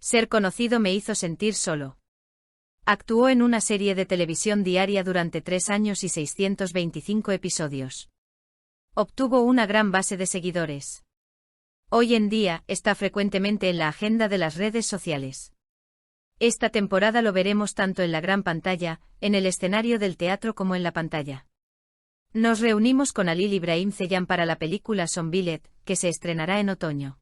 Ser conocido me hizo sentir solo. Actuó en una serie de televisión diaria durante 3 años y 625 episodios. Obtuvo una gran base de seguidores. Hoy en día, está frecuentemente en la agenda de las redes sociales. Esta temporada lo veremos tanto en la gran pantalla, en el escenario del teatro como en la pantalla. Nos reunimos con Halil İbrahim Ceylan para la película Son Billet, que se estrenará en otoño.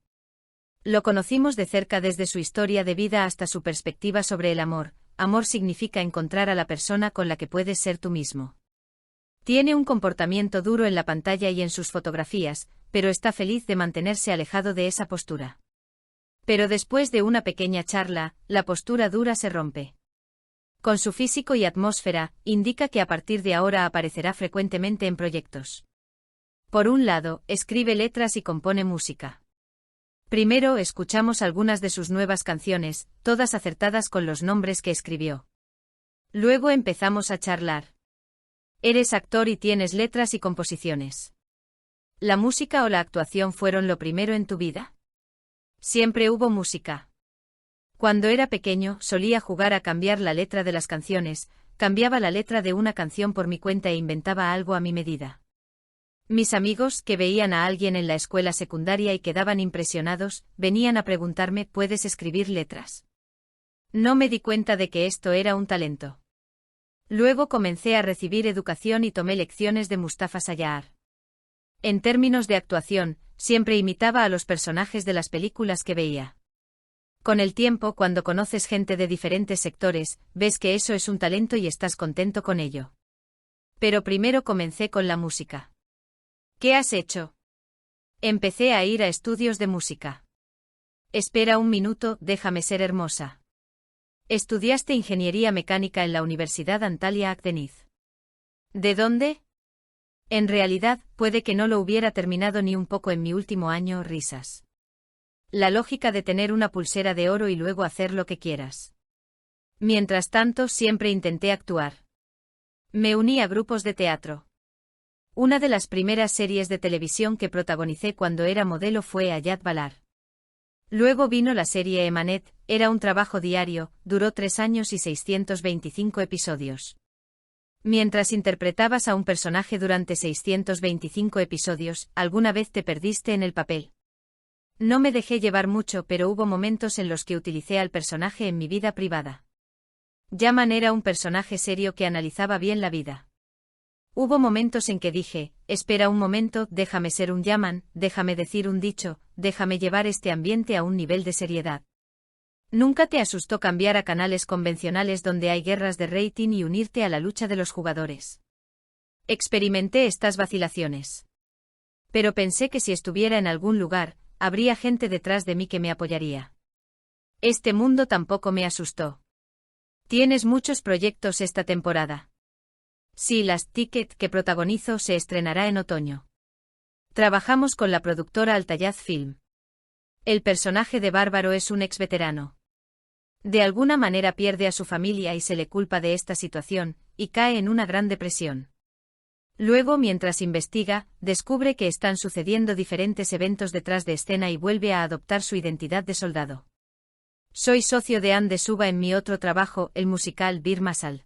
Lo conocimos de cerca desde su historia de vida hasta su perspectiva sobre el amor. Amor significa encontrar a la persona con la que puedes ser tú mismo. Tiene un comportamiento duro en la pantalla y en sus fotografías, pero está feliz de mantenerse alejado de esa postura. Pero después de una pequeña charla, la postura dura se rompe. Con su físico y atmósfera, indica que a partir de ahora aparecerá frecuentemente en proyectos. Por un lado, escribe letras y compone música. Primero escuchamos algunas de sus nuevas canciones, todas acertadas con los nombres que escribió. Luego empezamos a charlar. Eres actor y tienes letras y composiciones. ¿La música o la actuación fueron lo primero en tu vida? Siempre hubo música. Cuando era pequeño, solía jugar a cambiar la letra de las canciones, cambiaba la letra de una canción por mi cuenta e inventaba algo a mi medida. Mis amigos, que veían a alguien en la escuela secundaria y quedaban impresionados, venían a preguntarme: ¿puedes escribir letras? No me di cuenta de que esto era un talento. Luego comencé a recibir educación y tomé lecciones de Mustafa Sayar. En términos de actuación, siempre imitaba a los personajes de las películas que veía. Con el tiempo, cuando conoces gente de diferentes sectores, ves que eso es un talento y estás contento con ello. Pero primero comencé con la música. ¿Qué has hecho? Empecé a ir a estudios de música. Espera un minuto, déjame ser hermosa. Estudiaste ingeniería mecánica en la Universidad Antalya Akdeniz. ¿De dónde? En realidad, puede que no lo hubiera terminado ni un poco en mi último año, risas. La lógica de tener una pulsera de oro y luego hacer lo que quieras. Mientras tanto, siempre intenté actuar. Me uní a grupos de teatro. Una de las primeras series de televisión que protagonicé cuando era modelo fue Hayat Balar. Luego vino la serie Emanet, era un trabajo diario, duró 3 años y 625 episodios. Mientras interpretabas a un personaje durante 625 episodios, ¿alguna vez te perdiste en el papel? No me dejé llevar mucho, pero hubo momentos en los que utilicé al personaje en mi vida privada. Yaman era un personaje serio que analizaba bien la vida. Hubo momentos en que dije: espera un momento, déjame ser un Yaman, déjame decir un dicho, déjame llevar este ambiente a un nivel de seriedad. ¿Nunca te asustó cambiar a canales convencionales donde hay guerras de rating y unirte a la lucha de los jugadores? Experimenté estas vacilaciones. Pero pensé que si estuviera en algún lugar, habría gente detrás de mí que me apoyaría. Este mundo tampoco me asustó. Tienes muchos proyectos esta temporada. Sí, Last Ticket, que protagonizo, se estrenará en otoño. Trabajamos con la productora Altayaz Film. El personaje de Bárbaro es un ex-veterano. De alguna manera pierde a su familia y se le culpa de esta situación, y cae en una gran depresión. Luego, mientras investiga, descubre que están sucediendo diferentes eventos detrás de escena y vuelve a adoptar su identidad de soldado. Soy socio de Anne de Suba en mi otro trabajo, el musical Bir Masal.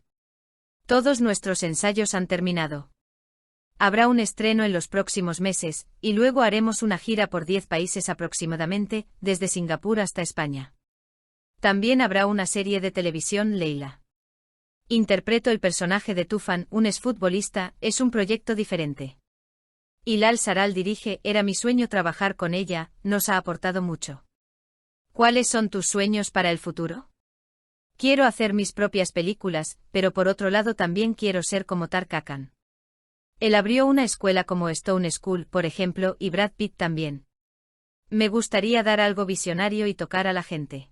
Todos nuestros ensayos han terminado. Habrá un estreno en los próximos meses, y luego haremos una gira por 10 países aproximadamente, desde Singapur hasta España. También habrá una serie de televisión, Leila. Interpreto el personaje de Tufan, un exfutbolista, es un proyecto diferente. Hilal Saral dirige, era mi sueño trabajar con ella, nos ha aportado mucho. ¿Cuáles son tus sueños para el futuro? Quiero hacer mis propias películas, pero por otro lado también quiero ser como Tarkakan. Él abrió una escuela como Stone School, por ejemplo, y Brad Pitt también. Me gustaría dar algo visionario y tocar a la gente.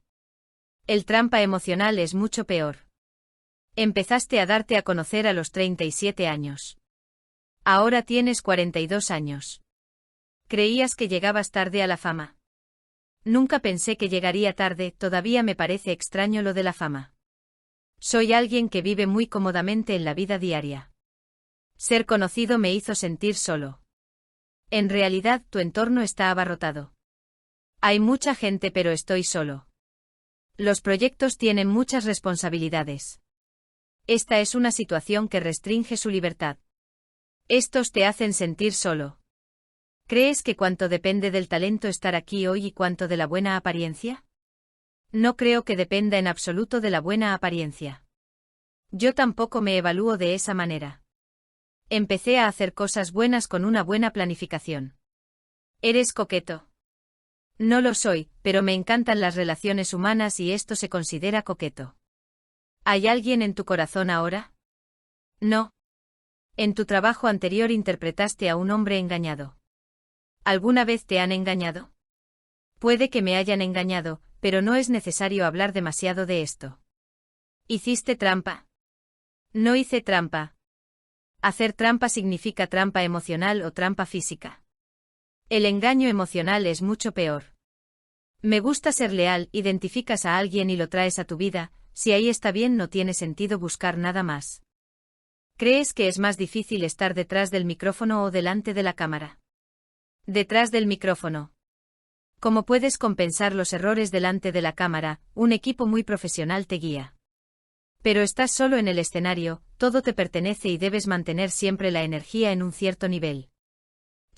El trampa emocional es mucho peor. Empezaste a darte a conocer a los 37 años. Ahora tienes 42 años. ¿Creías que llegabas tarde a la fama? Nunca pensé que llegaría tarde, todavía me parece extraño lo de la fama. Soy alguien que vive muy cómodamente en la vida diaria. Ser conocido me hizo sentir solo. En realidad, tu entorno está abarrotado. Hay mucha gente, pero estoy solo. Los proyectos tienen muchas responsabilidades. Esta es una situación que restringe su libertad. Estos te hacen sentir solo. ¿Crees que cuánto depende del talento estar aquí hoy y cuánto de la buena apariencia? No creo que dependa en absoluto de la buena apariencia. Yo tampoco me evalúo de esa manera. Empecé a hacer cosas buenas con una buena planificación. ¿Eres coqueto? No lo soy, pero me encantan las relaciones humanas y esto se considera coqueto. ¿Hay alguien en tu corazón ahora? No. En tu trabajo anterior interpretaste a un hombre engañado. ¿Alguna vez te han engañado? Puede que me hayan engañado, pero no es necesario hablar demasiado de esto. ¿Hiciste trampa? No hice trampa. Hacer trampa significa trampa emocional o trampa física. El engaño emocional es mucho peor. Me gusta ser leal, identificas a alguien y lo traes a tu vida, si ahí está bien no tiene sentido buscar nada más. ¿Crees que es más difícil estar detrás del micrófono o delante de la cámara? Detrás del micrófono. ¿Cómo puedes compensar los errores delante de la cámara? Un equipo muy profesional te guía. Pero estás solo en el escenario, todo te pertenece y debes mantener siempre la energía en un cierto nivel.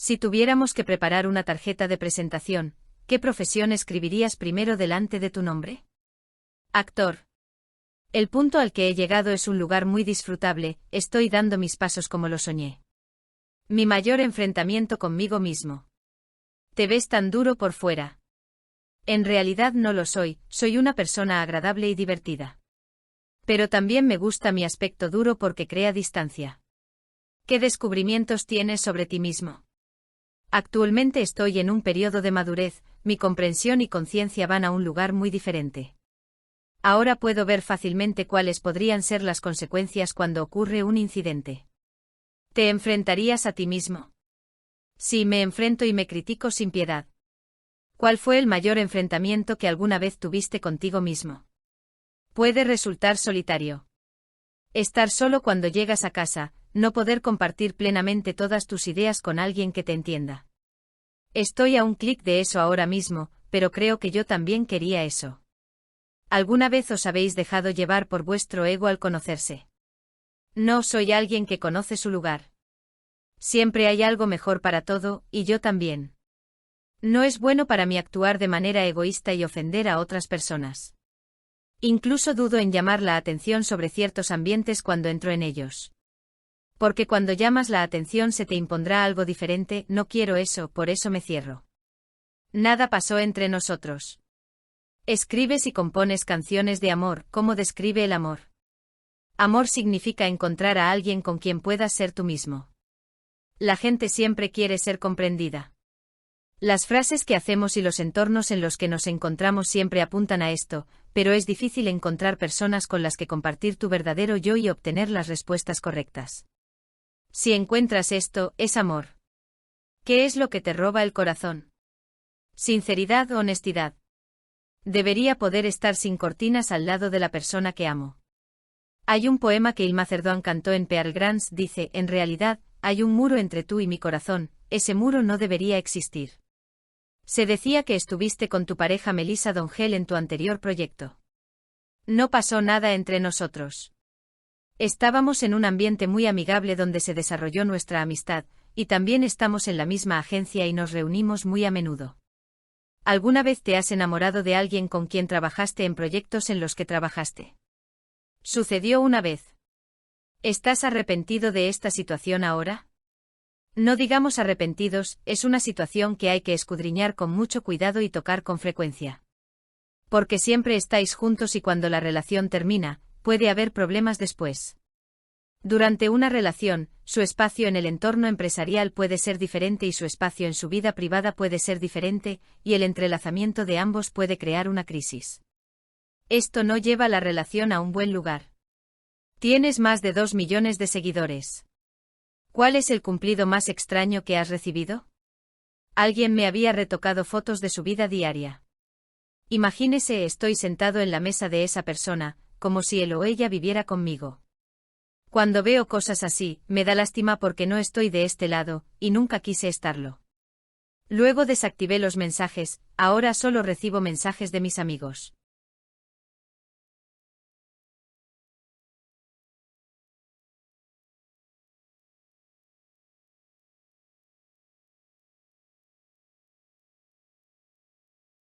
Si tuviéramos que preparar una tarjeta de presentación, ¿qué profesión escribirías primero delante de tu nombre? Actor. El punto al que he llegado es un lugar muy disfrutable, estoy dando mis pasos como lo soñé. Mi mayor enfrentamiento conmigo mismo. Te ves tan duro por fuera. En realidad no lo soy, soy una persona agradable y divertida. Pero también me gusta mi aspecto duro porque crea distancia. ¿Qué descubrimientos tienes sobre ti mismo? Actualmente estoy en un periodo de madurez, mi comprensión y conciencia van a un lugar muy diferente. Ahora puedo ver fácilmente cuáles podrían ser las consecuencias cuando ocurre un incidente. ¿Te enfrentarías a ti mismo? Sí, me enfrento y me critico sin piedad. ¿Cuál fue el mayor enfrentamiento que alguna vez tuviste contigo mismo? Puede resultar solitario. Estar solo cuando llegas a casa, no poder compartir plenamente todas tus ideas con alguien que te entienda. Estoy a un clic de eso ahora mismo, pero creo que yo también quería eso. ¿Alguna vez os habéis dejado llevar por vuestro ego al conocerse? No soy alguien que conoce su lugar. Siempre hay algo mejor para todo, y yo también. No es bueno para mí actuar de manera egoísta y ofender a otras personas. Incluso dudo en llamar la atención sobre ciertos ambientes cuando entro en ellos. Porque cuando llamas la atención se te impondrá algo diferente, no quiero eso, por eso me cierro. Nada pasó entre nosotros. Escribes y compones canciones de amor, ¿cómo describe el amor? Amor significa encontrar a alguien con quien puedas ser tú mismo. La gente siempre quiere ser comprendida. Las frases que hacemos y los entornos en los que nos encontramos siempre apuntan a esto, pero es difícil encontrar personas con las que compartir tu verdadero yo y obtener las respuestas correctas. Si encuentras esto, es amor. ¿Qué es lo que te roba el corazón? Sinceridad o honestidad. Debería poder estar sin cortinas al lado de la persona que amo. Hay un poema que Ilma Cerdón cantó en Pearl Grants, dice, en realidad, hay un muro entre tú y mi corazón, ese muro no debería existir. Se decía que estuviste con tu pareja Melissa Dongel en tu anterior proyecto. No pasó nada entre nosotros. Estábamos en un ambiente muy amigable donde se desarrolló nuestra amistad, y también estamos en la misma agencia y nos reunimos muy a menudo. ¿Alguna vez te has enamorado de alguien con quien trabajaste en proyectos en los que trabajaste? Sucedió una vez. ¿Estás arrepentido de esta situación ahora? No digamos arrepentidos, es una situación que hay que escudriñar con mucho cuidado y tocar con frecuencia. Porque siempre estáis juntos y cuando la relación termina, puede haber problemas después. Durante una relación, su espacio en el entorno empresarial puede ser diferente y su espacio en su vida privada puede ser diferente, y el entrelazamiento de ambos puede crear una crisis. Esto no lleva la relación a un buen lugar. Tienes más de 2 millones de seguidores. ¿Cuál es el cumplido más extraño que has recibido? Alguien me había retocado fotos de su vida diaria. Imagínese, estoy sentado en la mesa de esa persona, como si él o ella viviera conmigo. Cuando veo cosas así, me da lástima porque no estoy de este lado, y nunca quise estarlo. Luego desactivé los mensajes, ahora solo recibo mensajes de mis amigos.